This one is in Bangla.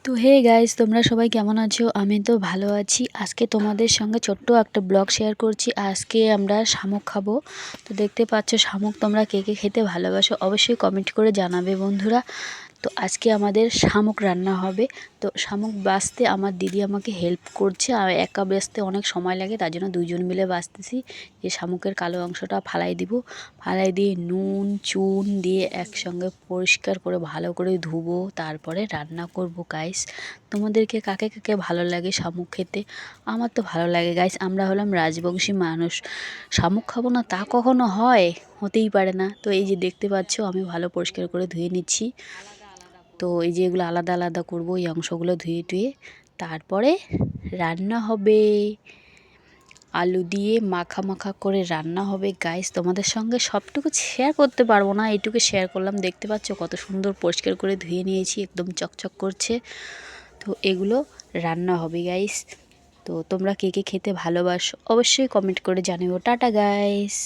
তো হে গাইস, তোমরা সবাই কেমন আছো? আমি তো ভালো আছি। আজকে তোমাদের সঙ্গে ছোট্ট একটা ব্লগ শেয়ার করছি। আজকে আমরা শামুক খাবো। তো দেখতে পাচ্ছ শামুক, তোমরা কে কে খেতে ভালোবাসো অবশ্যই কমেন্ট করে জানাবে বন্ধুরা। তো আজকে আমাদের শামুক রান্না হবে। তো শামুক বাছতে আমার দিদি আমাকে হেল্প করছে, আর একা বাছতে অনেক সময় লাগে, তার জন্য দুইজন মিলে বাছতেছি। যে শামুকের কালো অংশটা ফালাই দিব, ফালাই দিয়ে নুন চুন দিয়ে একসঙ্গে পরিষ্কার করে ভালো করে ধুবো, তারপরে রান্না করব গাইস। তোমাদেরকে কাকে কাকে ভালো লাগে শামুক খেতে? আমার তো ভালো লাগে গাইস। আমরা হলাম রাজবংশী মানুষ, শামুক খাবো না তা কখনো হয়? হতেই পারে না। তো এই যে দেখতে পাচ্ছ আমি ভালো পরিষ্কার করে ধুয়ে নিচ্ছি। তো এই যে এগুলো আলাদা আলাদা করবো, এই অংশগুলো ধুয়ে টুয়ে তারপরে রান্না হবে। আলু দিয়ে মাখা মাখা করে রান্না হবে গাইস। তোমাদের সঙ্গে সবটুকু শেয়ার করতে পারবো না, এইটুকু শেয়ার করলাম। দেখতে পাচ্ছ কত সুন্দর পরিষ্কার করে ধুয়ে নিয়েছি, একদম চকচক করছে। তো এগুলো রান্না হবে গাইস। তো তোমরা কে কে খেতে ভালোবাসো অবশ্যই কমেন্ট করে জানিও। Tata guys.